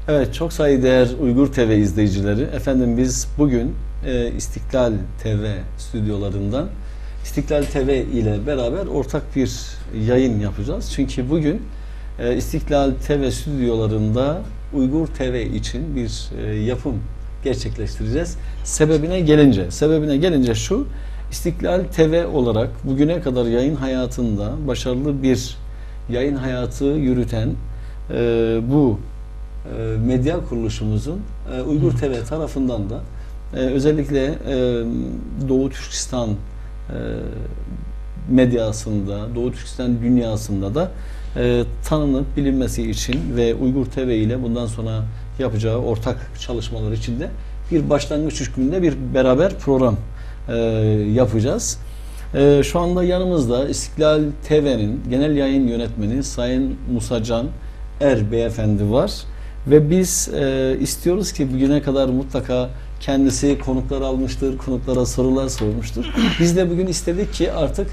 Evet, çok saygıdeğer Uygur TV izleyicileri. Efendim biz bugün İstiklal TV stüdyolarından İstiklal TV ile beraber ortak bir yayın yapacağız. Çünkü bugün İstiklal TV stüdyolarında Uygur TV için bir yapım gerçekleştireceğiz. Sebebine gelince şu: İstiklal TV olarak bugüne kadar yayın hayatında başarılı bir yayın hayatı yürüten bu medya kuruluşumuzun Uygur TV tarafından da özellikle Doğu Türkistan medyasında, Doğu Türkistan dünyasında da tanınıp bilinmesi için ve Uygur TV ile bundan sonra yapacağı ortak çalışmalar için de bir başlangıç hükmünde bir beraber program yapacağız. Şu anda yanımızda İstiklal TV'nin genel yayın yönetmeni Sayın Musa Can Er Beyefendi var. Ve biz istiyoruz ki bugüne kadar mutlaka kendisi konuklar almıştır, konuklara sorular sormuştur. Biz de bugün istedik ki artık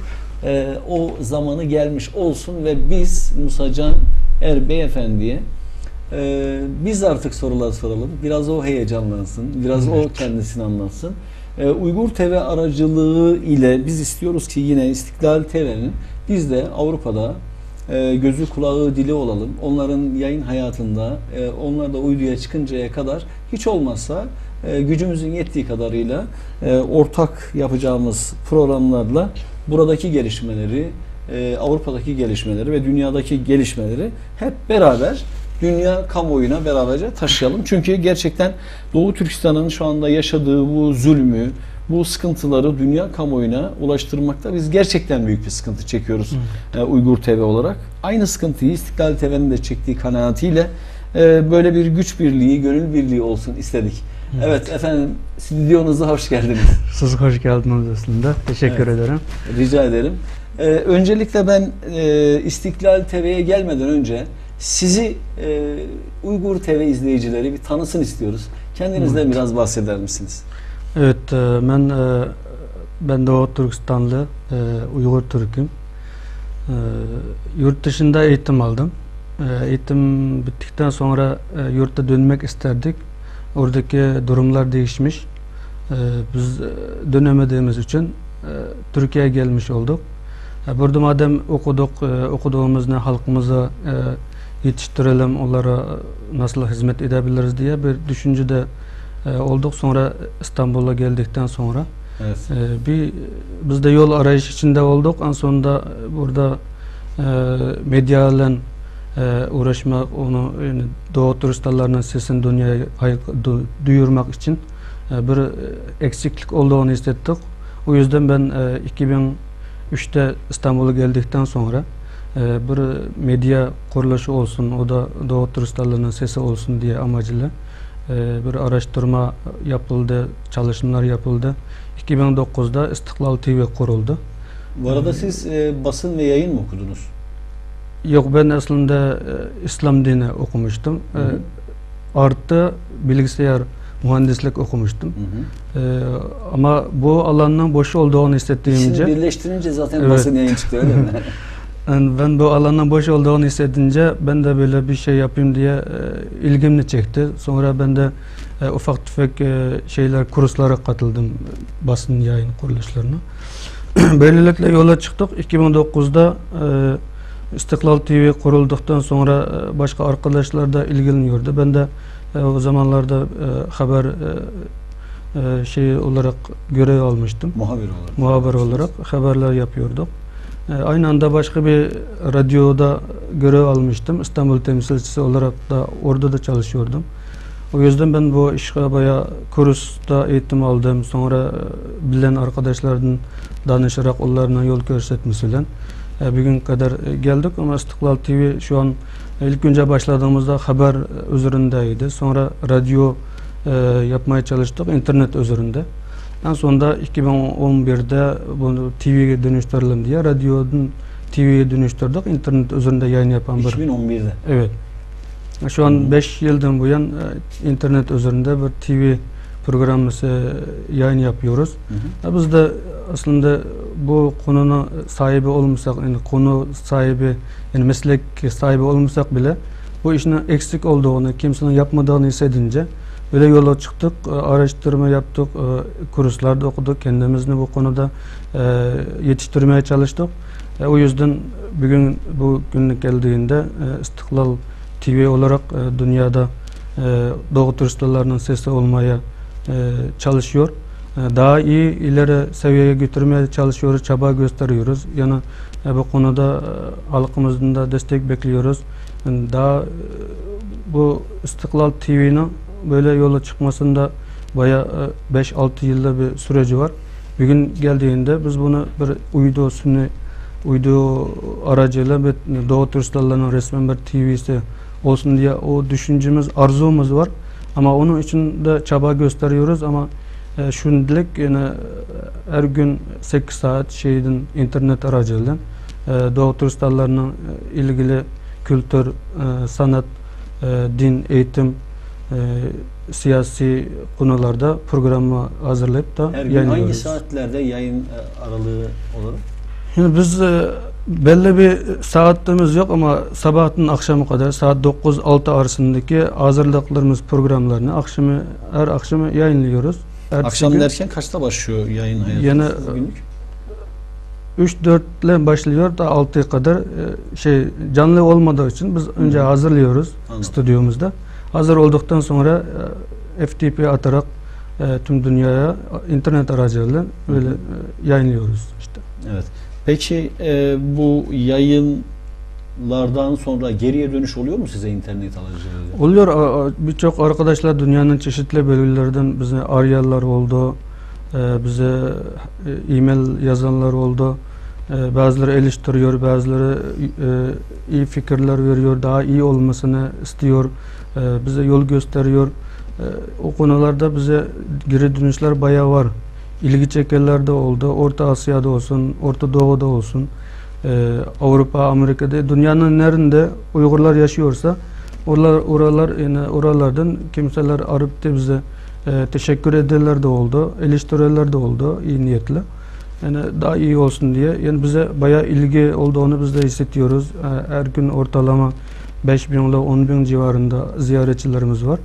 o zamanı gelmiş olsun ve biz Musa Can Er Beyefendi'ye biz artık sorular soralım. Biraz o heyecanlansın, biraz o kendisini anlatsın. Uygur TV aracılığı ile biz istiyoruz ki yine İstiklal TV'nin biz de Avrupa'da gözü kulağı dili olalım. Onların yayın hayatında onlar da uyduya çıkıncaya kadar hiç olmazsa gücümüzün yettiği kadarıyla ortak yapacağımız programlarla buradaki gelişmeleri, Avrupa'daki gelişmeleri ve dünyadaki gelişmeleri hep beraber dünya kamuoyuna beraberce taşıyalım. Çünkü gerçekten Doğu Türkistan'ın şu anda yaşadığı bu zulmü, bu sıkıntıları dünya kamuoyuna ulaştırmakta biz gerçekten büyük bir sıkıntı çekiyoruz Uygur TV olarak. Aynı sıkıntıyı İstiklal TV'nin de çektiği kanaatiyle böyle bir güç birliği, gönül birliği olsun istedik. Evet efendim, stüdyonuza hoş geldiniz. Siz hoş geldiniz aslında. Teşekkür ederim. Rica ederim. Öncelikle ben İstiklal TV'ye gelmeden önce sizi Uygur TV izleyicileri bir tanısın istiyoruz. Kendinizden biraz bahseder misiniz? Evet, ben Doğu Türkistanlı, Uygur Türk'üm. Yurt dışında eğitim aldım. Eğitim bittikten sonra yurtta dönmek isterdik. Oradaki durumlar değişmiş. Biz dönemediğimiz için Türkiye'ye gelmiş olduk. Burada madem okuduğumuz halkımıza yetiştirelim, onlara nasıl hizmet edebiliriz diye bir düşüncede olduk. Sonra İstanbul'a geldikten sonra evet. Biz de yol arayış içinde olduk. En sonunda burada medyayla uğraşmak, onu yani Doğu turistlerinin sesini dünyaya duyurmak için bir eksiklik olduğunu hissettik. O yüzden ben 2003'te İstanbul'a geldikten sonra bir medya kuruluşu olsun, o da Doğu turistlerinin sesi olsun diye amacıyla bir araştırma yapıldı, çalışmalar yapıldı. 2009'da İstiklal TV kuruldu. Bu arada siz basın ve yayın mı okudunuz? Yok, ben aslında İslam dini okumuştum. Artı bilgisayar mühendislik okumuştum. Ama bu alanın boş olduğunu hissettiğimce... İkisini birleştirince zaten evet. Basın yayın çıktı, öyle mi? Yani ben bu alanın boş olduğunu hissedince ben de böyle bir şey yapayım diye ilgimni çekti. Sonra ben de ufak tefek kurslara katıldım, basın yayın kuruluşlarına. Böylelikle yola çıktık. 2009'da İstiklal TV kurulduktan sonra başka arkadaşlar da ilgileniyordu. Ben de o zamanlarda haber olarak görev almıştım. Muhabir olarak haberler yapıyorduk. Aynı anda başka bir radyoda görev almıştım. İstanbul temsilcisi olarak da orada da çalışıyordum. O yüzden ben bu işe bayağı kursta eğitim aldım. Sonra bilen arkadaşlardan danışarak onlarına yol göstermesiyle bugün kadar geldik. Ama İstiklal TV şu an ilk önce başladığımızda haber üzerindeydi. Sonra radyo yapmaya çalıştık, internet üzerinde. En sonunda 2011'de bunu TV'ye dönüştürelim diye radyodan TV'ye dönüştürdük. İnternet üzerinde yayın yapan bir... 2011'de? Evet. Şu an 5 yıldan bu yan internet üzerinde bir TV programı yayın yapıyoruz. Biz de aslında bu konunun sahibi olmasak, yani konu sahibi, yani meslek sahibi olmasak bile bu işin eksik olduğunu, kimsenin yapmadığını hissedince böyle yola çıktık, araştırma yaptık, kurslarda okuduk, kendimizi bu konuda yetiştirmeye çalıştık. O yüzden bugün bu günlük geldiğinde İstiklal TV olarak dünyada Doğu turistlerinin sesi olmaya çalışıyor. Daha iyi ileri seviyeye götürmeye çalışıyoruz, çaba gösteriyoruz. Yani bu konuda halkımızdan da destek bekliyoruz. Daha bu İstiklal TV'nin böyle yola çıkmasında bayağı 5-6 yılda bir süreci var. Bugün geldiğinde biz bunu bir uydu aracıyla bir Doğu turistlerinin resmen bir TV'si olsun diye o düşüncemiz, arzumuz var. Ama onun için de çaba gösteriyoruz ama şimdilik yani her gün 8 saat internet aracılığıyla Doğu turistlerinin ilgili kültür, sanat, din, eğitim, siyasi konularda programı hazırlayıp da her gün hangi saatlerde yayın aralığı olur? Yani biz belli bir saatimiz yok ama sabahın akşamı kadar saat 9-6 arasındaki hazırlıklarımız programlarını her akşamı yayınlıyoruz. Akşam derken kaçta başlıyor yayın hayatı? Yani 3-4 ile başlıyor da 6'ya kadar canlı olmadığı için biz önce hazırlıyoruz stüdyomuzda. Hazır olduktan sonra FTP atarak tüm dünyaya internet aracılığıyla böyle yayınlıyoruz işte. Evet. Peki bu yayınlardan sonra geriye dönüş oluyor mu size internet aracılığıyla? Oluyor. Birçok arkadaşlar dünyanın çeşitli bölgelerinden bize arayanlar oldu. Bize e-mail yazanlar oldu. Bazıları eleştiriyor, bazıları iyi fikirler veriyor, daha iyi olmasını istiyor, bize yol gösteriyor. O konularda bize geri dönüşler bayağı var. İlgi çekenler de oldu. Orta Asya'da olsun, Orta Doğu'da olsun, Avrupa, Amerika'da, dünyanın nerede Uygurlar yaşıyorsa oralardan kimseler arayıp da bize teşekkür ederler de oldu, eleştiriler de oldu iyi niyetle. Yani daha iyi olsun diye. Yani bize bayağı ilgi olduğunu biz de hissediyoruz. Her gün ortalama 5.000 ile 10.000 civarında ziyaretçilerimiz var.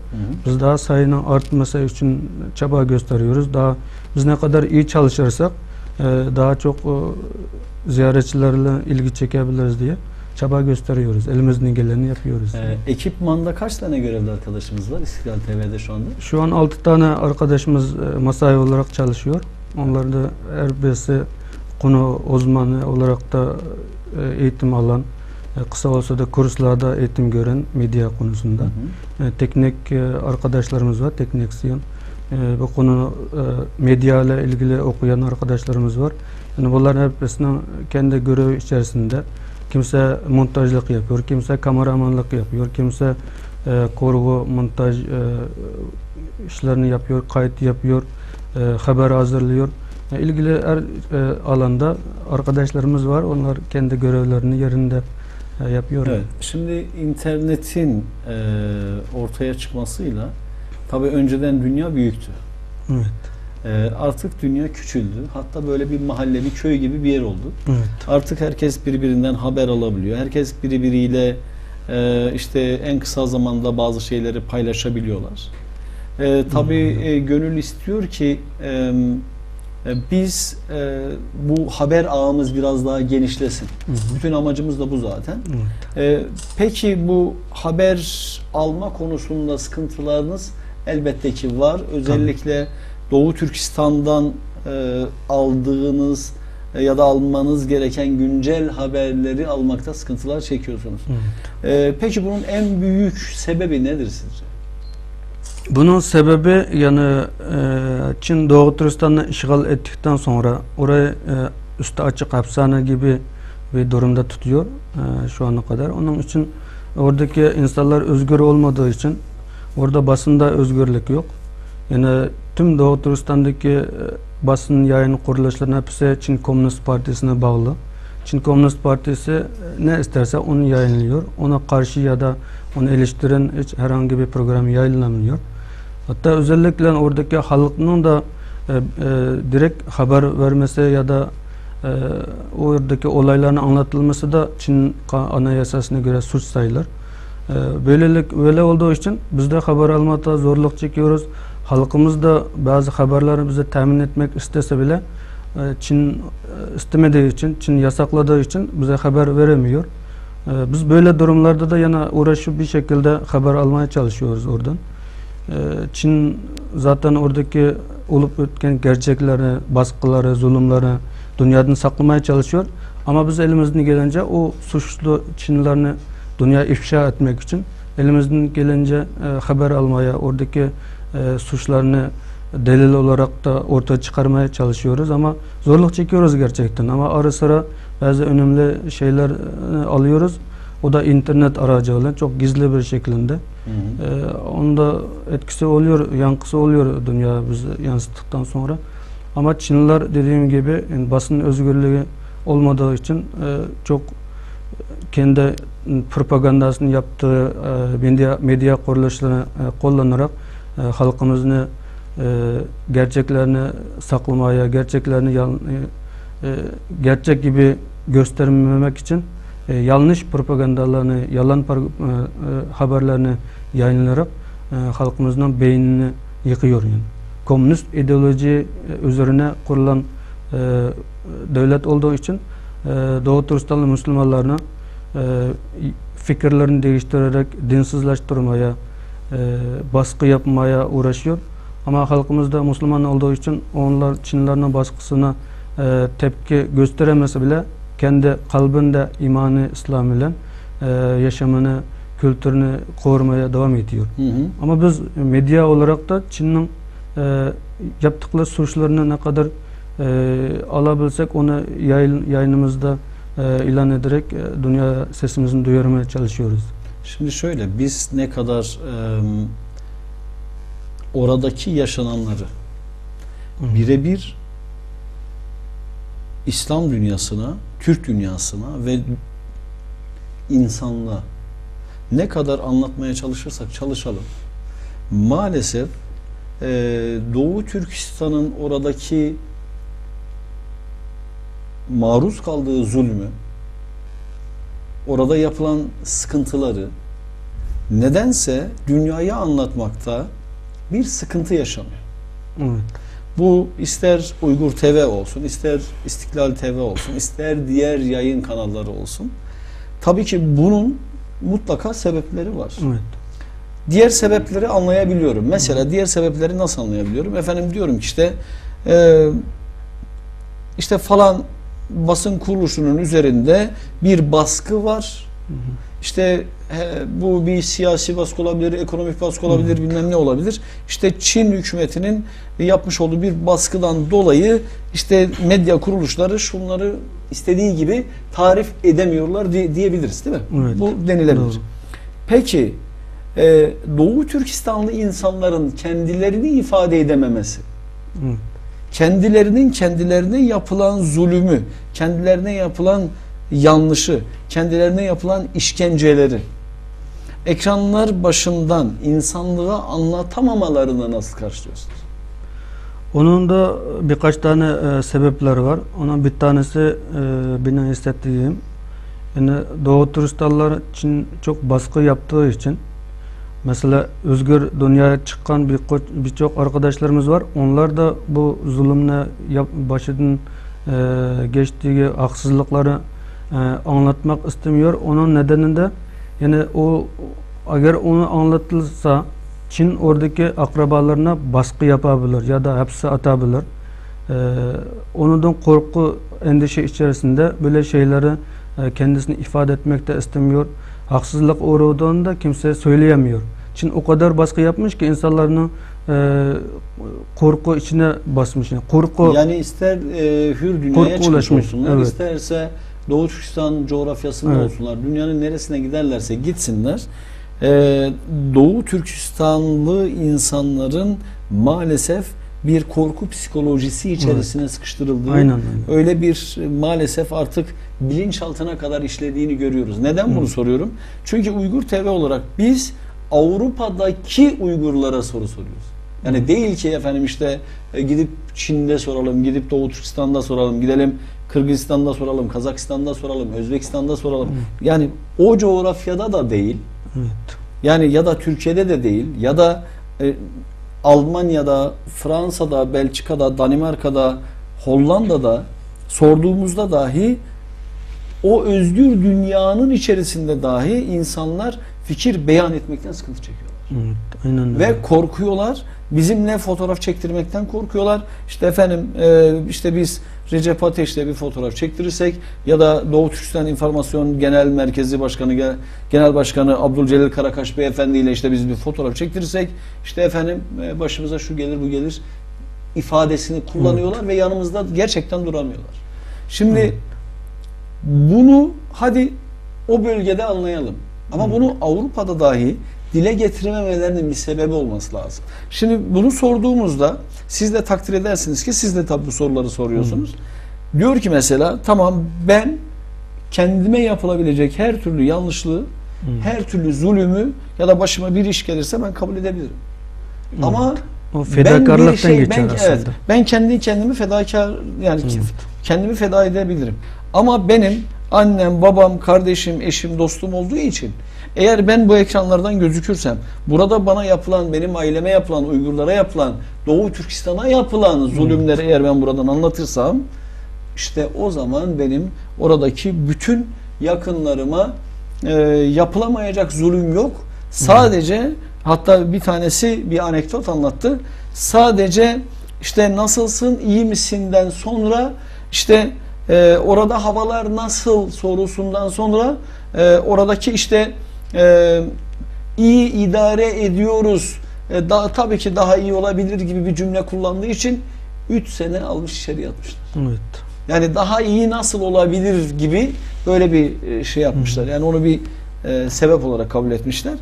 Biz daha sayının artması için çaba gösteriyoruz. Daha biz ne kadar iyi çalışırsak daha çok ziyaretçilerle ilgi çekebiliriz diye çaba gösteriyoruz. Elimizden geleni yapıyoruz. Ekipmanda kaç tane görevli arkadaşımız var İstiklal TV'de şu anda? Şu an 6 tane arkadaşımız mesai olarak çalışıyor. Onlar da her birisi konu uzmanı olarak da eğitim alan, kısa olsa da kurslarda eğitim gören medya konusunda. Teknik arkadaşlarımız var, teknisyen. Bu konu medya ile ilgili okuyan arkadaşlarımız var. Yani bunların hepsinin kendi görevi içerisinde. Kimse montajlık yapıyor, kimse kameramanlık yapıyor, kimse kurgu, montaj işlerini yapıyor, kayıt yapıyor, haber hazırlıyor. İlgili her alanda arkadaşlarımız var. Onlar kendi görevlerini yerinde yapıyor. Evet. Şimdi internetin ortaya çıkmasıyla tabii önceden dünya büyüktü. Evet. Artık dünya küçüldü. Hatta böyle bir mahalle, bir köy gibi bir yer oldu. Evet. Artık herkes birbirinden haber alabiliyor. Herkes birbiriyle işte en kısa zamanda bazı şeyleri paylaşabiliyorlar. Tabii gönül istiyor ki biz bu haber ağımız biraz daha genişlesin. Bütün amacımız da bu zaten. Peki bu haber alma konusunda sıkıntılarınız elbette ki var. Özellikle Doğu Türkistan'dan aldığınız ya da almanız gereken güncel haberleri almakta sıkıntılar çekiyorsunuz. Peki bunun en büyük sebebi nedir sizce? Bunun sebebi yani Çin Doğu Türkistan'ı işgal ettikten sonra orayı üstü açık hapishane gibi bir durumda tutuyor şu ana kadar. Onun için oradaki insanlar özgür olmadığı için orada basında özgürlük yok. Yani tüm Doğu Türkistan'daki basın yayın kuruluşlarının hepsi Çin Komünist Partisi'ne bağlı. Çin Komünist Partisi ne isterse onu yayınlıyor. Ona karşı ya da onu eleştiren hiç herhangi bir program yayınlanmıyor. Hatta özellikle oradaki halkının da direkt haber vermesi ya da oradaki olayların anlatılması da Çin Anayasası'na göre suç sayılır. Böyle olduğu için biz de haber almakta zorluk çekiyoruz. Halkımız da bazı haberleri bize temin etmek istese bile Çin istemediği için, Çin yasakladığı için bize haber veremiyor. Biz böyle durumlarda da yana uğraşıp bir şekilde haber almaya çalışıyoruz oradan. Çin zaten oradaki olup ötken gerçekleri, baskıları, zulümleri dünyadan saklamaya çalışıyor. Ama biz elimizden gelince o suçlu Çinlilerini dünyaya ifşa etmek için elimizden gelince haber almaya, oradaki suçlarını delil olarak da ortaya çıkarmaya çalışıyoruz. Ama zorluk çekiyoruz gerçekten. Ama ara sıra bazı önemli şeyler alıyoruz. O da internet aracılığıyla çok gizli bir şekilde. Onun da etkisi oluyor, yankısı oluyor dünya bizi yansıttıktan sonra. Ama Çinliler dediğim gibi basın özgürlüğü olmadığı için çok kendi propagandasını yaptığı medya kuruluşlarını kullanarak halkımızın gerçeklerini saklamaya, gerçeklerini gerçek gibi göstermemek için yanlış propagandalarını, yalan haberlerini yayınlayarak halkımızın beynini yıkıyor. Yani. Komünist ideoloji üzerine kurulan devlet olduğu için Doğu Türkistanlı Müslümanlarına fikirlerini değiştirerek dinsizleştirmeye, baskı yapmaya uğraşıyor. Ama halkımız da Müslüman olduğu için onlar Çinlilerin baskısına tepki gösteremese bile kendi kalbinde imanı İslam ile yaşamını, kültürünü korumaya devam ediyor. Ama biz medya olarak da Çin'in yaptıkları suçlarını ne kadar alabilsek onu yayınımızda ilan ederek dünya sesimizi duyurmaya çalışıyoruz. Şimdi şöyle, biz ne kadar oradaki yaşananları birebir İslam dünyasına, Türk dünyasına ve insanlığa ne kadar anlatmaya çalışırsak çalışalım, maalesef Doğu Türkistan'ın oradaki maruz kaldığı zulmü, orada yapılan sıkıntıları nedense dünyaya anlatmakta bir sıkıntı yaşanıyor. Evet. Bu ister Uygur TV olsun, ister İstiklal TV olsun, ister diğer yayın kanalları olsun. Tabii ki bunun mutlaka sebepleri var. Evet. Diğer sebepleri anlayabiliyorum. Mesela diğer sebepleri nasıl anlayabiliyorum? Efendim diyorum ki işte falan basın kuruluşunun üzerinde bir baskı var. İşte bu bir siyasi baskı olabilir, ekonomik baskı olabilir, bilmem ne olabilir. İşte Çin hükümetinin yapmış olduğu bir baskıdan dolayı işte medya kuruluşları şunları istediği gibi tarif edemiyorlar diyebiliriz, değil mi? Evet. Bu denilebilir. Doğru. Peki Doğu Türkistanlı insanların kendilerini ifade edememesi, kendilerine yapılan zulümü, kendilerine yapılan yanlışı, kendilerine yapılan işkenceleri ekranlar başından insanlığa anlatamamalarına nasıl karşılıyorsunuz? Onun da birkaç tane sebepleri var. Onun bir tanesi benim hissettiğim, yani Doğu Türkistanlılar için çok baskı yaptığı için, mesela özgür dünyaya çıkan birçok arkadaşlarımız var. Onlar da bu zulümle başından geçtiği haksızlıkları anlatmak istemiyor. Onun nedeninde yani eğer onu anlatılsa Çin oradaki akrabalarına baskı yapabilir ya da hapse atabilir. Ondan korku, endişe içerisinde böyle şeyleri kendisini ifade etmekte istemiyor. Haksızlık uğradığında kimse söyleyemiyor. Çin o kadar baskı yapmış ki insanların korku içine basmış. Yani ister hür dünyaya çıkmış olsunlar, evet. isterse Doğu Türkistan coğrafyasında evet. olsunlar, dünyanın neresine giderlerse gitsinler, Doğu Türkistanlı insanların maalesef bir korku psikolojisi içerisine evet. sıkıştırıldığı, aynen. öyle bir maalesef artık bilinçaltına kadar işlediğini görüyoruz. Neden bunu soruyorum? Çünkü Uygur TV olarak biz Avrupa'daki Uygurlara soru soruyoruz. Yani değil ki efendim işte gidip Çin'de soralım, gidip Doğu Türkistan'da soralım, gidelim Kırgızistan'da soralım, Kazakistan'da soralım, Özbekistan'da soralım. Yani o coğrafyada da değil. Evet. Yani ya da Türkiye'de de değil ya da Almanya'da, Fransa'da, Belçika'da, Danimarka'da, Hollanda'da sorduğumuzda dahi o özgür dünyanın içerisinde dahi insanlar fikir beyan etmekten sıkıntı çekiyorlar. Evet, aynen öyle. Ve korkuyorlar. Bizimle fotoğraf çektirmekten korkuyorlar. İşte efendim işte biz Recep Ateş'le bir fotoğraf çektirirsek ya da Doğu Türkistan İnformasyon Genel Merkezi Başkanı Genel Başkanı Abdülcelil Karakaş Beyefendi ile işte biz bir fotoğraf çektirirsek işte efendim başımıza şu gelir bu gelir ifadesini kullanıyorlar ve yanımızda gerçekten duramıyorlar. Şimdi bunu hadi o bölgede anlayalım. Ama bunu Avrupa'da dahi dile getirmemelerinin bir sebebi olması lazım. Şimdi bunu sorduğumuzda siz de takdir edersiniz ki siz de tabi bu soruları soruyorsunuz. Diyor ki mesela tamam ben kendime yapılabilecek her türlü yanlışlığı, her türlü zulümü ya da başıma bir iş gelirse ben kabul edebilirim. Ama o fedakarlıktan geçer aslında. Evet, ben kendimi fedakar yani kendimi feda edebilirim. Ama benim annem, babam, kardeşim, eşim, dostum olduğu için eğer ben bu ekranlardan gözükürsem, burada bana yapılan, benim aileme yapılan, Uygurlara yapılan, Doğu Türkistan'a yapılan zulümleri eğer ben buradan anlatırsam, işte o zaman benim oradaki bütün yakınlarıma yapılamayacak zulüm yok. Sadece hatta bir tanesi bir anekdot anlattı. Sadece işte nasılsın, iyi misinden sonra işte orada havalar nasıl sorusundan sonra oradaki işte iyi idare ediyoruz. Tabii ki daha iyi olabilir gibi bir cümle kullandığı için 3 sene almış içeri yatmışlar. Evet. Yani daha iyi nasıl olabilir gibi böyle bir şey yapmışlar. Yani onu bir sebep olarak kabul etmişler.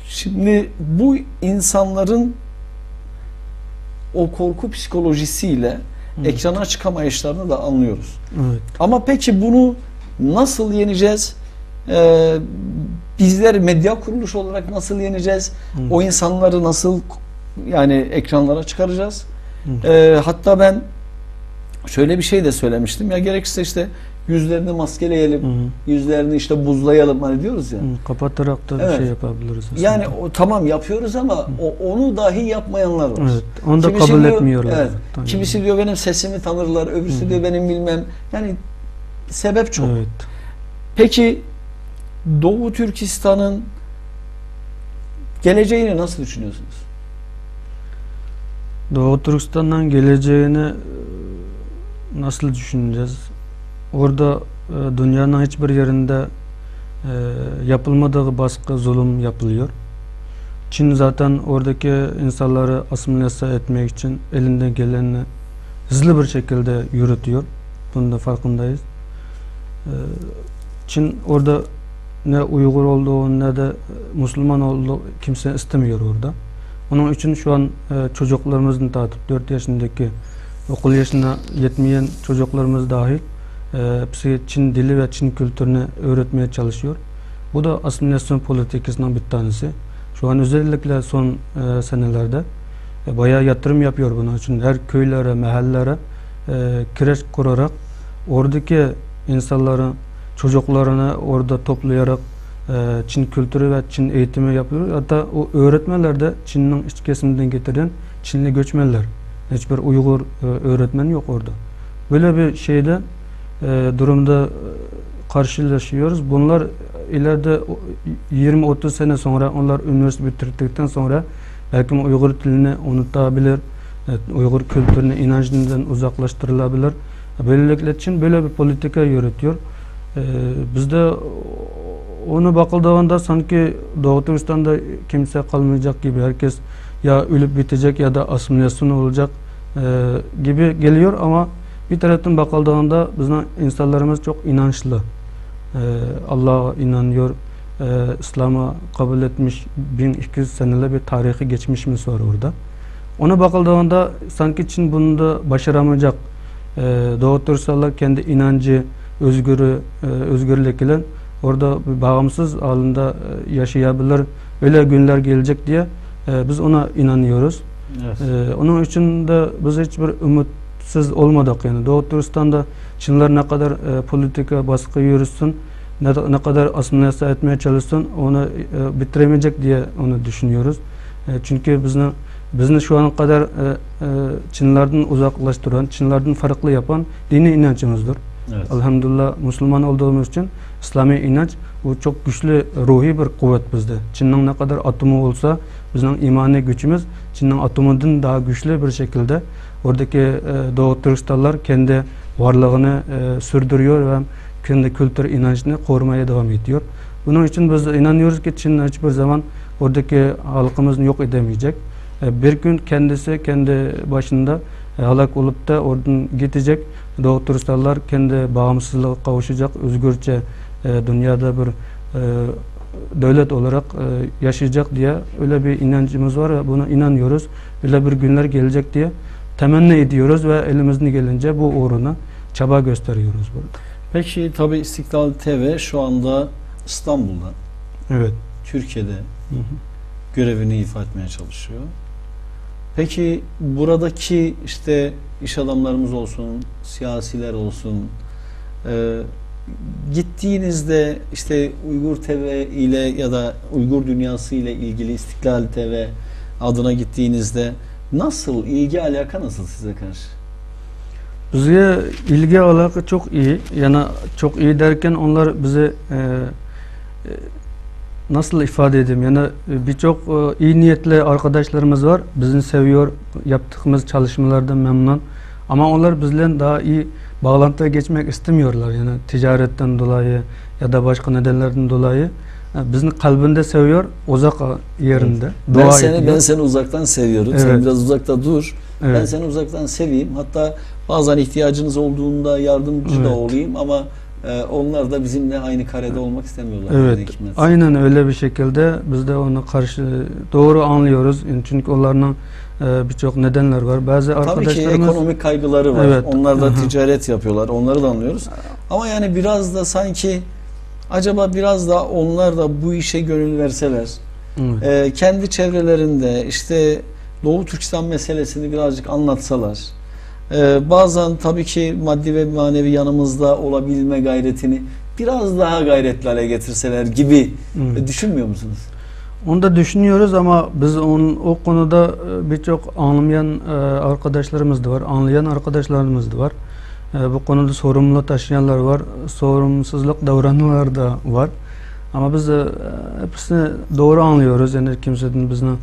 Şimdi bu insanların o korku psikolojisiyle ekrana çıkamayışlarını da anlıyoruz. Evet. Ama peki bunu nasıl yeneceğiz? Bizler medya kuruluşu olarak nasıl yeneceğiz? O insanları nasıl yani ekranlara çıkaracağız? Hatta ben şöyle bir şey de söylemiştim ya gerekirse işte yüzlerini maskeleyelim, yüzlerini işte buzlayalım hani diyoruz ya. Kapatarak da bir şey yapabiliriz aslında. Yani tamam yapıyoruz ama onu dahi yapmayanlar var. Evet, onu da Kimisi kabul diyor, etmiyorlar. Evet, kimisi diyor benim sesimi tanırlar, öbürsü diyor benim bilmem. Yani sebep çok. Evet. Peki Doğu Türkistan'ın geleceğini nasıl düşünüyorsunuz? Doğu Türkistan'dan geleceğini nasıl düşüneceğiz? Orada dünyanın hiçbir yerinde yapılmadığı baskı, zulüm yapılıyor. Çin zaten oradaki insanları asimilase etmek için elinden geleni hızlı bir şekilde yürütüyor. Bunun da farkındayız. Çin orada ne Uygur olduğu ne de Müslüman olduğu kimse istemiyor orada. Onun için şu an çocuklarımızın dağıtıp 4 yaşındaki okul yaşına yetmeyen çocuklarımız dahil hepsi Çin dili ve Çin kültürünü öğretmeye çalışıyor. Bu da asimilasyon politikasından bir tanesi. Şu an özellikle son senelerde bayağı yatırım yapıyor bunun için. Her köylere, mahallelere kreş kurarak oradaki insanların çocuklarını orada toplayarak Çin kültürü ve Çin eğitimi yapıyor. Hatta o öğretmenler de Çin'in iç kesiminden getiren Çinli göçmenler. Hiçbir Uygur öğretmen yok orada. Böyle bir şeyde durumda karşılaşıyoruz. Bunlar ileride 20-30 sene sonra onlar üniversite bitirdikten sonra belki Uygur dilini unutabilir, Uygur kültürünü, inancından uzaklaştırılabilir. Böylelikle Çin böyle bir politika yürütüyor. Bizde onu bakıldığında sanki Doğu Türkistan'da kimse kalmayacak gibi, herkes ya ölüp bitecek ya da asimilasyon olacak gibi geliyor ama bir taraftan bakıldığında bizim insanlarımız çok inançlı. Allah'a inanıyor, İslam'a kabul etmiş 1200 senelik bir tarihi geçmişimiz var orada. Ona bakıldığında sanki Çin bunu da başaramayacak. Doğu Türkistanlar kendi inancı, özgürlükle orada bağımsız halinde yaşayabilir. Öyle günler gelecek diye biz ona inanıyoruz. Evet. Onun için de biz hiçbir ümitsiz olmadık yani. Doğu Türkistan'da Çinler ne kadar politika baskı yürütsün ne kadar asimilasiya etmeye çalışsın onu bitiremeyecek diye onu düşünüyoruz. Çünkü bizni şu ana kadar Çinlerden uzaklaştıran, Çinlerden farklı yapan dini inancımızdır. Evet. Elhamdülillah Müslüman olduğumuz için İslami inanç bu çok güçlü ruhi bir kuvvet bizde. Çin'in ne kadar atomu olsa bizim imani gücümüz Çin'in atomundan daha güçlü bir şekilde oradaki Doğu Türkistanlar kendi varlığını sürdürüyor ve kendi kültür inancını korumaya devam ediyor. Bunun için biz inanıyoruz ki Çin hiçbir zaman oradaki halkımızı yok edemeyecek. Bir gün kendisi kendi başında halak olup da oradan gidecek. Doğu Türkistanlar kendi bağımsızlığa kavuşacak, özgürce dünyada bir devlet olarak yaşayacak diye öyle bir inancımız var ve buna inanıyoruz. Öyle bir günler gelecek diye temenni ediyoruz ve elimizden gelince bu uğruna çaba gösteriyoruz burada. Peki tabii İstiklal TV şu anda İstanbul'da, Evet. Türkiye'de görevini ifa etmeye çalışıyor. Peki buradaki işte iş adamlarımız olsun, siyasiler olsun, gittiğinizde işte Uygur TV ile ya da Uygur dünyası ile ilgili İstiklal TV adına gittiğinizde nasıl, ilgi alaka nasıl size karşı? Bize ilgi alaka çok iyi. Yani çok iyi derken onlar bize nasıl ifade edeyim? Yani birçok iyi niyetli arkadaşlarımız var. Bizi seviyor, yaptığımız çalışmalardan memnun. Ama onlar bizden daha iyi bağlantıya geçmek istemiyorlar. Yani ticaretten dolayı ya da başka nedenlerden dolayı. Yani bizim kalbinde seviyor, uzak yerinde. Evet. Ben seni uzaktan seviyorum. Evet. Sen biraz uzakta dur. Evet. Ben seni uzaktan seveyim. Hatta bazen ihtiyacınız olduğunda yardımcı da olayım ama onlar da bizimle aynı karede olmak istemiyorlar. Evet. Aynen öyle bir şekilde biz de ona karşı doğru anlıyoruz. Çünkü onların birçok nedenler var. Bazı arkadaşlarımız tabii ki ekonomik kaygıları var. Evet. Onlar da ticaret yapıyorlar. Onları da anlıyoruz. Ama yani biraz da sanki acaba biraz da onlar da bu işe gönül verseler, kendi çevrelerinde işte Doğu Türkistan meselesini birazcık anlatsalar, bazen tabii ki maddi ve manevi yanımızda olabilme gayretini biraz daha gayretli hale getirseler gibi düşünmüyor musunuz? Onu da düşünüyoruz ama biz o konuda birçok anlamayan arkadaşlarımız da var, anlayan arkadaşlarımız da var. Bu konuda sorumluluk taşıyanlar var, sorumsuzluk davrananlar da var. Ama biz hepsini doğru anlıyoruz. Yani kimsenin bizden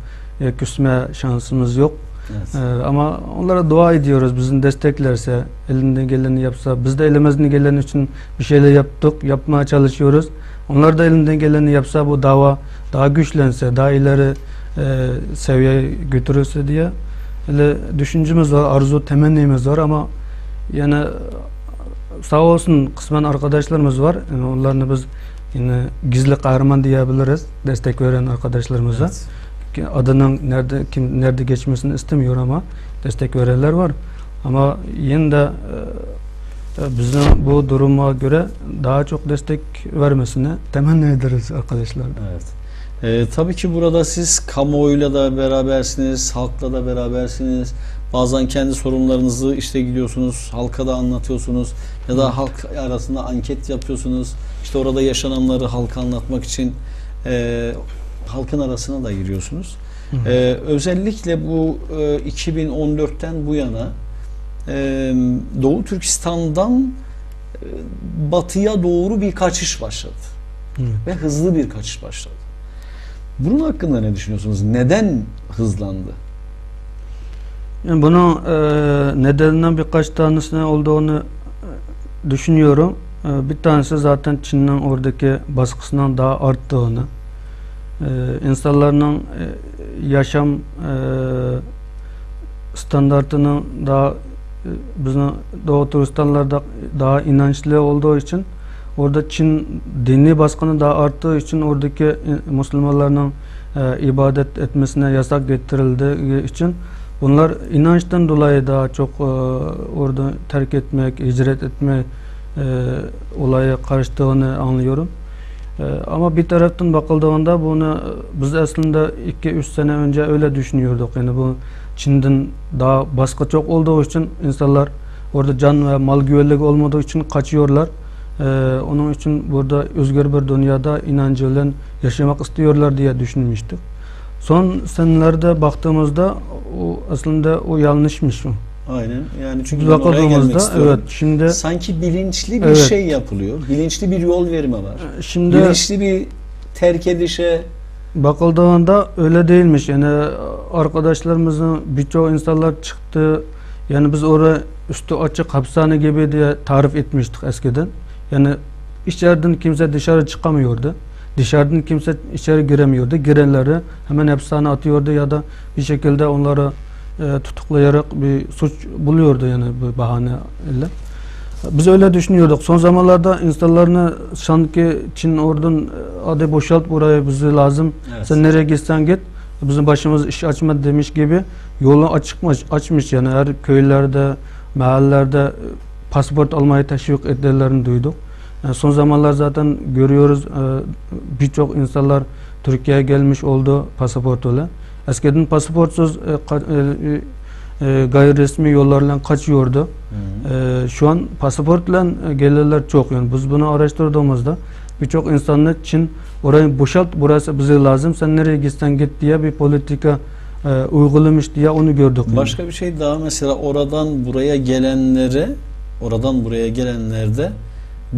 küsme şansımız yok. Evet. Ama onlara dua ediyoruz. Bizim desteklerse, elinden geleni yapsa, biz de elimizden gelen için bir şeyler yaptık, yapmaya çalışıyoruz. Onlar da elinden geleni yapsa, bu dava daha güçlense, daha ileri seviyeye götürürse diye öyle düşüncemiz var, arzu, temennimiz var ama yani sağ olsun kısmen arkadaşlarımız var. Yani onlarını biz yine gizli kahraman diyebiliriz, destek veren arkadaşlarımıza. Evet. Adının nerede geçmesini istemiyor ama destek verenler var. Ama yine de bizim bu duruma göre daha çok destek vermesini temenni ederiz arkadaşlar. Evet. Tabii ki burada siz kamuoyuyla da berabersiniz, halkla da berabersiniz. Bazen kendi sorunlarınızı işte gidiyorsunuz, halka da anlatıyorsunuz ya da halk arasında anket yapıyorsunuz. İşte orada yaşananları halka anlatmak için halkın arasına da giriyorsunuz. Özellikle bu 2014'ten bu yana Doğu Türkistan'dan batıya doğru bir kaçış başladı. Ve hızlı bir kaçış başladı. Bunun hakkında ne düşünüyorsunuz? Neden hızlandı? Yani bunun nedeninden birkaç tanesine olduğunu düşünüyorum. Bir tanesi zaten Çin'in oradaki baskısından daha arttığını, insanların yaşam standartının daha bizim Doğu Türkistanlarda daha inançlı olduğu için orada Çin dini baskını daha arttığı için oradaki Müslümanların ibadet etmesine yasak getirildiği için bunlar inançtan dolayı daha çok orada terk etmek, hicret etme olaya karıştığını anlıyorum. Ama bir taraftan bakıldığında bunu biz aslında 2-3 sene önce öyle düşünüyorduk. Yani bu Çin'den daha baskı çok olduğu için insanlar orada can ve mal güvenlik olmadığı için kaçıyorlar. Onun için burada özgür bir dünyada inancı ile yaşamak istiyorlar diye düşünmüştük. Son senelerde baktığımızda o aslında o yanlışmış. Aynen. Yani çünkü ben oraya gelmek istiyorum. Evet, şimdi sanki bilinçli bir şey yapılıyor. Bilinçli bir yol verme var. Şimdi bilinçli bir terk edişe bakıldığında öyle değilmiş. Yani arkadaşlarımızın birçok insanlar çıktı. Yani biz oraya üstü açık hapishane gibi diye tarif etmiştik eskiden. Yani içeriden kimse dışarı çıkamıyordu. Dışarıdan kimse içeri giremiyordu. Girenleri hemen hapishane atıyordu ya da bir şekilde onları tutuklayarak bir suç buluyordu yani bu bahaneyle. Biz öyle düşünüyorduk. Son zamanlarda insanlarını sanki Çin oradan hadi boşalt burayı bize lazım. Evet. Sen nereye gitsen git. Bizim başımız iş açma demiş gibi yolu açmış yani her köylerde, mahallelerde pasaport almayı teşvik ettiklerini duyduk. Yani son zamanlar zaten görüyoruz birçok insanlar Türkiye'ye gelmiş oldu pasaportuyla. Eskiden pasaportsuz gayri resmi yollarla kaçıyordu. Şu an pasaportla gelirler çok. Yani biz bunu araştırdığımızda birçok insanlar Çin orayı boşalt, burası bize lazım, sen nereye gitsen git diye bir politika uygulamış diye onu gördük. Başka bir şey daha, mesela oradan buraya gelenlerde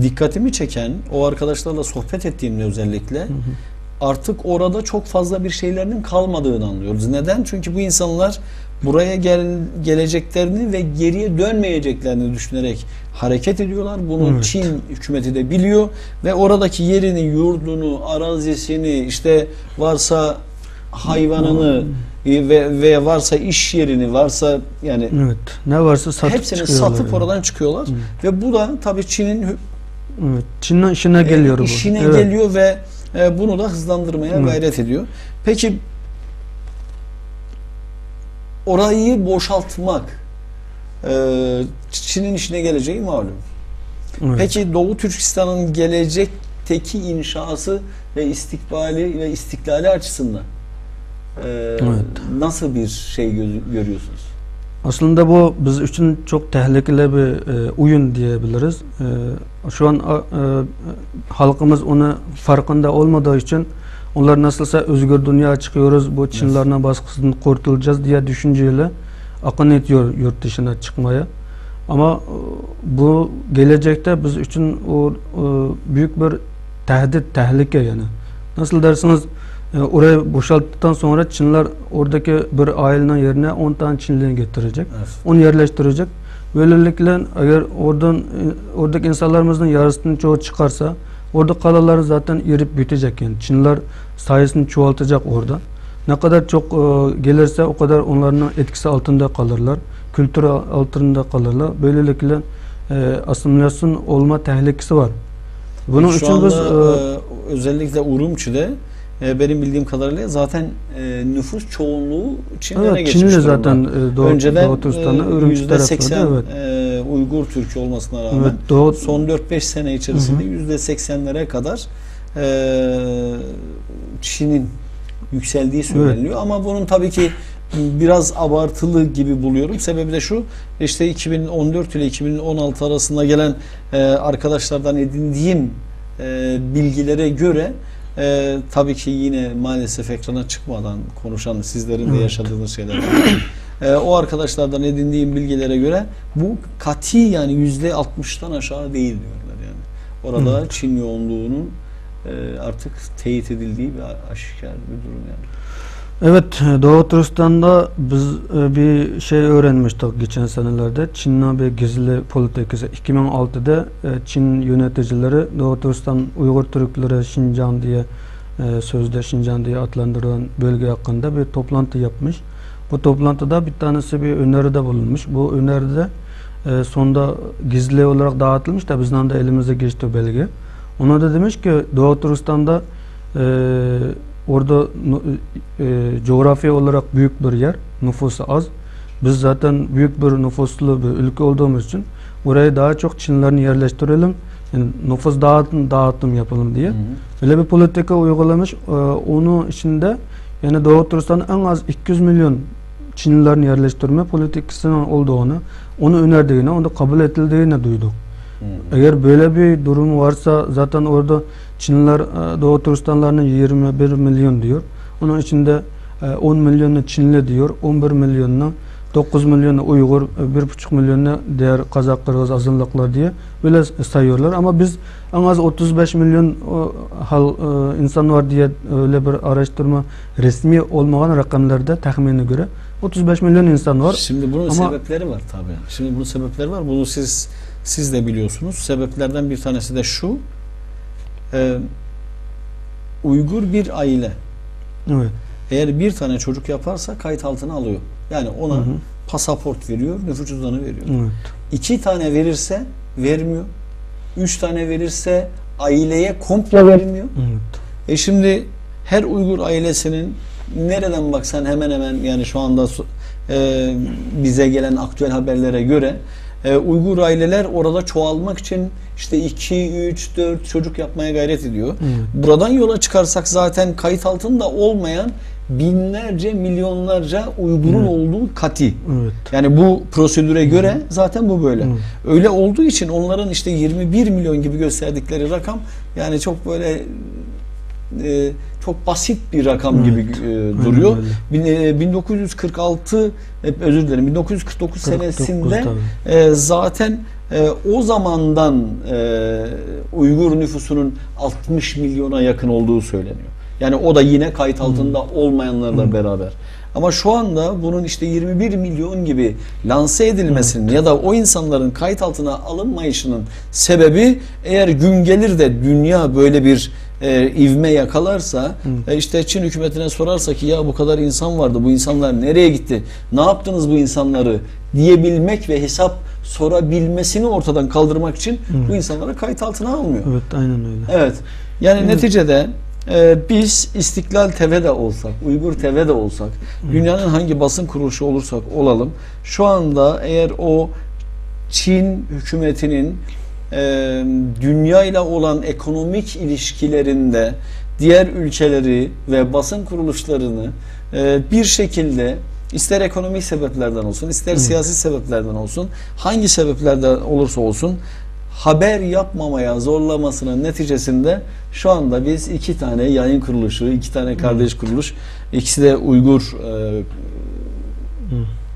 dikkatimi çeken, o arkadaşlarla sohbet ettiğimde özellikle artık orada çok fazla bir şeylerinin kalmadığını anlıyoruz. Neden? Çünkü bu insanlar buraya geleceklerini ve geriye dönmeyeceklerini düşünerek hareket ediyorlar. Bunu Çin hükümeti de biliyor ve oradaki yerini, yurdunu, arazisini, işte varsa hayvanını ve varsa iş yerini, varsa yani ne varsa satıp hepsini satıp oradan çıkıyorlar. Ve bu da tabii Çin'in Çin'in işine geliyor bu. İşine geliyor ve bunu da hızlandırmaya gayret ediyor. Peki orayı boşaltmak Çin'in işine geleceği malum. Peki Doğu Türkistan'ın gelecekteki inşası ve istikbali ve istiklali açısından nasıl bir şey görüyorsunuz? Aslında bu biz için çok tehlikeli bir oyun diyebiliriz. Şu an halkımız onu farkında olmadığı için onlar nasılsa özgür dünyaya çıkıyoruz, bu Çinlilerin baskısından kurtulacağız diye düşünceyle akın ediyor yurt dışına çıkmaya. Ama bu gelecekte biz için o büyük bir tehlike yani. Nasıl dersiniz, orayı boşalttıktan sonra Çinliler oradaki bir ailenin yerine 10 tane Çinli'ni getirecek. Evet. Onu yerleştirecek. Böylelikle eğer oradaki insanlarımızın yarısının çoğu çıkarsa orada kalanlar zaten erip bitecek yani. Çinliler sayısını çoğaltacak orada. Ne kadar çok gelirse o kadar onların etkisi altında kalırlar. Kültür altında kalırlar. Böylelikle asimilasyon olma tehlikesi var. Bunun şu için anda, biz özellikle Urumçi'de benim bildiğim kadarıyla zaten nüfus çoğunluğu Çinlere geçmiş Çinli zaten önceden %80 Uygur Türk'ü olmasına rağmen son 4-5 sene içerisinde %80'lere kadar Çin'in yükseldiği söyleniyor. Ama bunun tabii ki biraz abartılı gibi buluyorum. Sebebi de şu, işte 2014 ile 2016 arasında gelen arkadaşlardan edindiğim bilgilere göre tabii ki yine maalesef ekrana çıkmadan konuşan sizlerin de yaşadığınız şeyler var. O arkadaşlardan edindiğim bilgilere göre bu kati yani %60'tan aşağı değil diyorlar yani. Orada Çin yoğunluğunun artık teyit edildiği bir aşikar bir durum yani. Evet, Doğu Türkistan'da biz bir şey öğrenmiştik geçen senelerde. Çin'in bir gizli politikası. 2006'da Çin yöneticileri Doğu Türkistan Uygur Türkleri Şincan diye sözde Şincan diye adlandırılan bölge hakkında bir toplantı yapmış. Bu toplantıda bir tanesi bir öneride bulunmuş. Bu öneride sonunda gizli olarak dağıtılmış da bizden de elimize geçti belge. Ona da demiş ki Doğu Türkistan'da orada coğrafi olarak büyük bir yer, nüfusu az. Biz zaten büyük bir nüfuslu bir ülke olduğumuz için buraya daha çok Çinlilerini yerleştirelim, yani nüfus dağıtım yapalım diye. Öyle bir politika uygulamış. Onun içinde yani Doğu Türkistan'ın en az 200 milyon Çinlilerini yerleştirme politikasının olduğunu, onu önerdiğini, onu kabul edildiğini duyduk. Eğer böyle bir durum varsa zaten orada Çinliler Doğu Türkistanlarının 21 milyon diyor. Onun içinde 10 milyonu Çinli diyor, 11 milyonuna 9 milyonu Uygur, 1,5 milyonu diğer Kazak, Kırgız azınlıklar diye böyle sayıyorlar. Ama biz en az 35 milyon insan var diye öyle bir araştırma resmi olmayan rakamlarda tahmine göre 35 milyon insan var. Şimdi bunun sebepleri var tabii. Şimdi bunun sebepleri var. Bunu siz de biliyorsunuz. Sebeplerden bir tanesi de şu. Uygur bir aile. Evet. Eğer bir tane çocuk yaparsa kayıt altına alıyor. Yani ona pasaport veriyor, nüfus cüzdanı veriyor. Evet. 2 tane verirse vermiyor. 3 tane verirse aileye komple vermiyor. Evet. Şimdi her Uygur ailesinin nereden baksan hemen hemen yani şu anda bize gelen aktüel haberlere göre Uygur aileler orada çoğalmak için işte 2, 3, 4 çocuk yapmaya gayret ediyor. Buradan yola çıkarsak zaten kayıt altında olmayan binlerce, milyonlarca Uygur'un olduğu kati. Evet. Yani bu prosedüre göre zaten bu böyle. Öyle olduğu için onların işte 21 milyon gibi gösterdikleri rakam yani çok böyle çok basit bir rakam gibi duruyor. 1946 özür dilerim 1949 senesinde zaten o zamandan Uygur nüfusunun 60 milyona yakın olduğu söyleniyor. Yani o da yine kayıt altında olmayanlarla beraber. Ama şu anda bunun işte 21 milyon gibi lanse edilmesinin ya da o insanların kayıt altına alınmayışının sebebi eğer gün gelir de dünya böyle bir ivme yakalarsa işte Çin hükümetine sorarsa ki ya bu kadar insan vardı, bu insanlar nereye gitti, ne yaptınız bu insanları diyebilmek ve hesap sorabilmesini ortadan kaldırmak için bu insanlara kayıt altına almıyor. Evet, aynen öyle. Evet. Yani neticede biz İstiklal TV'de olsak, Uygur TV'de olsak, dünyanın hangi basın kuruluşu olursak olalım, şu anda eğer o Çin hükümetinin dünya ile olan ekonomik ilişkilerinde diğer ülkeleri ve basın kuruluşlarını bir şekilde ister ekonomik sebeplerden olsun, ister siyasi sebeplerden olsun, hangi sebeplerden olursa olsun haber yapmamaya zorlamasının neticesinde şu anda biz 2 tane yayın kuruluşu, 2 tane kardeş kuruluş, ikisi de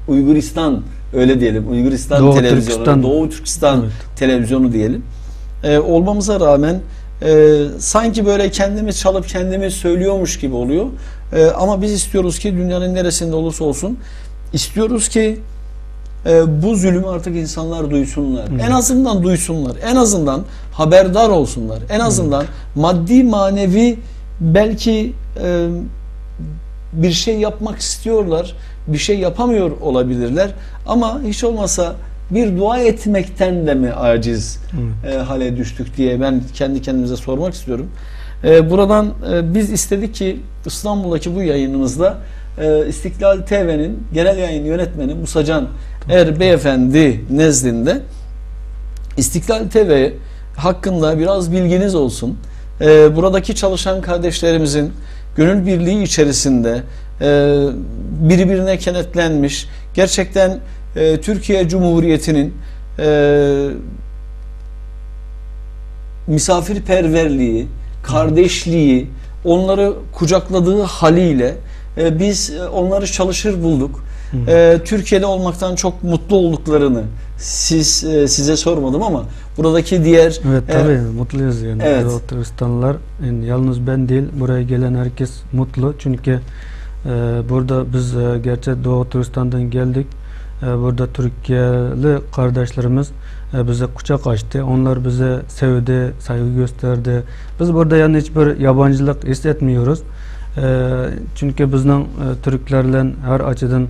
Uyguristan öyle diyelim, Uyguristan Doğu televizyonu, Türkistan. Doğu Türkistan televizyonu diyelim. Olmamıza rağmen sanki böyle kendimiz çalıp kendimiz söylüyormuş gibi oluyor. Ama biz istiyoruz ki dünyanın neresinde olursa olsun istiyoruz ki bu zulümü artık insanlar duysunlar. En azından duysunlar. En azından haberdar olsunlar. En azından maddi manevi belki bir şey yapmak istiyorlar. Bir şey yapamıyor olabilirler. Ama hiç olmasa bir dua etmekten de mi aciz hale düştük diye ben kendi kendimize sormak istiyorum. Buradan biz istedik ki İstanbul'daki bu yayınımızda İstiklal TV'nin genel yayın yönetmeni Musa Can Beyefendi nezdinde İstiklal TV hakkında biraz bilginiz olsun. Buradaki çalışan kardeşlerimizin gönül birliği içerisinde birbirine kenetlenmiş, gerçekten Türkiye Cumhuriyeti'nin misafirperverliği, kardeşliği, onları kucakladığı haliyle biz onları çalışır bulduk. Türkiye'de olmaktan çok mutlu olduklarını size sormadım ama buradaki diğer tabii mutluyuz yani. Evet. Doğu Türkistanlılar yani yalnız ben değil, buraya gelen herkes mutlu çünkü burada biz gerçi Doğu Türkistan'dan geldik. Burada Türkiye'li kardeşlerimiz bize kucak açtı. Onlar bize sevdi, saygı gösterdi. Biz burada yani hiçbir yabancılık hissetmiyoruz. Çünkü bizden Türklerle her açıdan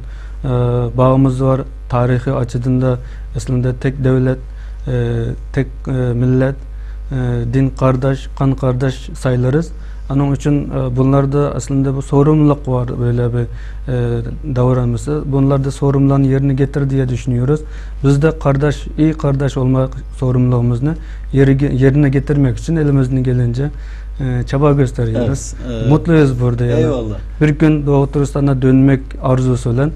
bağımız var. Tarihi açıdan da aslında tek devlet, tek millet, din kardeş, kan kardeş sayılırız. Onun için bunlarda aslında bu sorumluluk var böyle bir davranması. Bunlarda sorumluluğun yerini getir diye düşünüyoruz. Biz de kardeş, iyi kardeş olmak sorumluluğumuzu yerine getirmek için elimizden gelince çaba gösteriyoruz. Evet, mutluyuz burada yani. Eyvallah. Bir gün Doğu Türkistan'a dönmek arzusu olan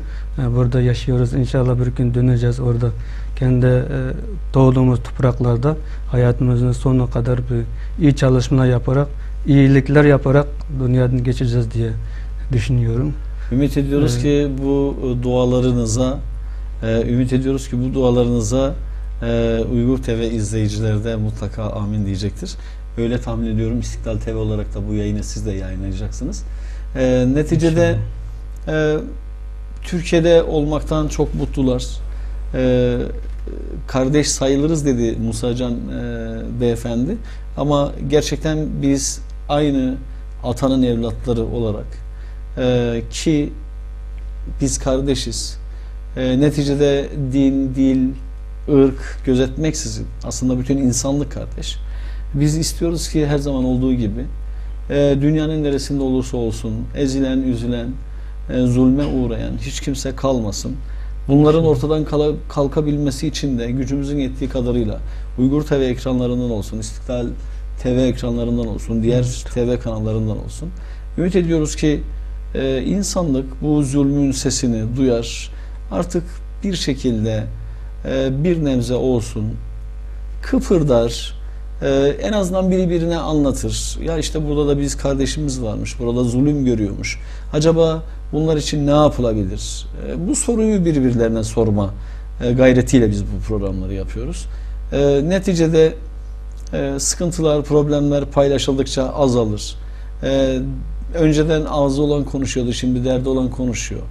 burada yaşıyoruz. İnşallah bir gün döneceğiz, orada kendi doğduğumuz topraklarda hayatımızın sonuna kadar bir iyi çalışmalar yaparak, iyilikler yaparak dünyadan geçeceğiz diye düşünüyorum. Ümit ediyoruz ki bu dualarınıza Uygur TV izleyicileri de mutlaka amin diyecektir. Öyle tahmin ediyorum. İstiklal TV olarak da bu yayını siz de yayınlayacaksınız. Neticede Türkiye'de olmaktan çok mutlular. Kardeş sayılırız dedi Musa Can beyefendi. Ama gerçekten biz aynı atanın evlatları olarak ki biz kardeşiz. Neticede din, dil, ırk gözetmeksizin aslında bütün insanlık kardeş. Biz istiyoruz ki her zaman olduğu gibi dünyanın neresinde olursa olsun ezilen, üzülen, zulme uğrayan hiç kimse kalmasın. Bunların ortadan kalkabilmesi için de gücümüzün yettiği kadarıyla Uygur TV ekranlarından olsun, İstiklal TV ekranlarından olsun, diğer TV kanallarından olsun. Ümit ediyoruz ki insanlık bu zulmün sesini duyar. Artık bir şekilde bir nebze olsun kıpırdar. En azından biri birine anlatır. Ya işte burada da biz kardeşimiz varmış, burada zulüm görüyormuş. Acaba bunlar için ne yapılabilir? Bu soruyu birbirlerine sorma gayretiyle biz bu programları yapıyoruz. Neticede sıkıntılar, problemler paylaşıldıkça azalır. Önceden ağzı olan konuşuyordu, şimdi derdi olan konuşuyor.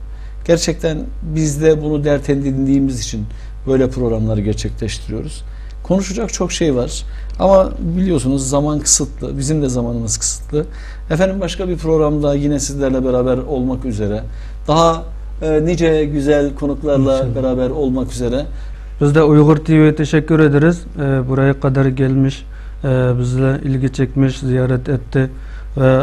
Gerçekten biz de bunu dert edindiğimiz için böyle programları gerçekleştiriyoruz. Konuşacak çok şey var ama biliyorsunuz zaman kısıtlı, bizim de zamanımız kısıtlı. Efendim başka bir programda yine sizlerle beraber olmak üzere, daha nice güzel konuklarla İnşallah. Beraber olmak üzere. Biz de Uygur TV'ye teşekkür ederiz. Buraya kadar gelmiş, bizle ilgi çekmiş, ziyaret etti. Ve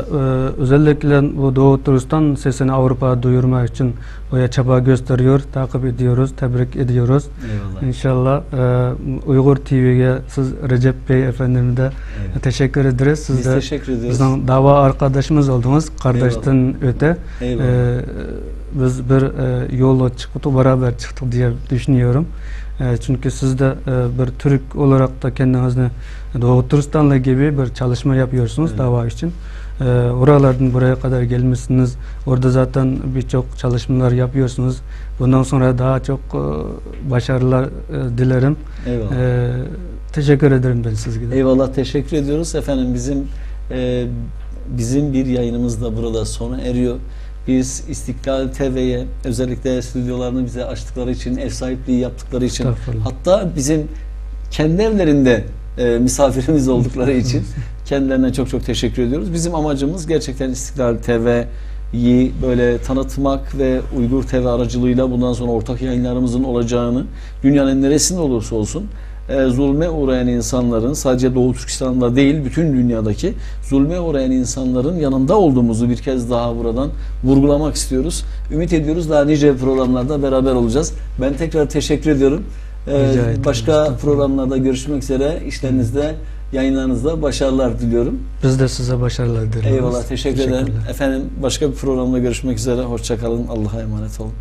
özellikle bu Doğu Turistan sesini Avrupa'ya duyurmak için buraya çaba gösteriyor, takip ediyoruz, tebrik ediyoruz. Eyvallah. İnşallah Uygur TV'ye siz Recep Bey efendime de teşekkür ederiz. Siz biz de teşekkür ederiz. Bizden dava arkadaşımız oldunuz, kardeşten öte. Biz bir yola çıktık, beraber çıktık diye düşünüyorum. Çünkü siz de bir Türk olarak da kendinizi Doğu Türkistan'la gibi bir çalışma yapıyorsunuz dava için. Oralardan buraya kadar gelmişsiniz. Orada zaten birçok çalışmalar yapıyorsunuz. Bundan sonra daha çok başarılar dilerim. Eyvallah. Teşekkür ederim ben sizlere. Eyvallah, teşekkür ediyoruz. Efendim bizim bir yayınımız da burada sona eriyor. Biz İstiklal TV'ye özellikle stüdyolarını bize açtıkları için, ev sahipliği yaptıkları için, hatta bizim kendi evlerinde misafirimiz oldukları için kendilerine çok çok teşekkür ediyoruz. Bizim amacımız gerçekten İstiklal TV'yi böyle tanıtmak ve Uygur TV aracılığıyla bundan sonra ortak yayınlarımızın olacağını, dünyanın neresinde olursa olsun zulme uğrayan insanların, sadece Doğu Türkistan'da değil bütün dünyadaki zulme uğrayan insanların yanında olduğumuzu bir kez daha buradan vurgulamak istiyoruz. Ümit ediyoruz daha nice programlarda beraber olacağız. Ben tekrar teşekkür ediyorum. Başka programlarda görüşmek üzere. İşlerinizde, yayınlarınızda başarılar diliyorum. Biz de size başarılar diliyoruz. Eyvallah, teşekkür ederim. Efendim başka bir programda görüşmek üzere. Hoşça kalın. Allah'a emanet olun.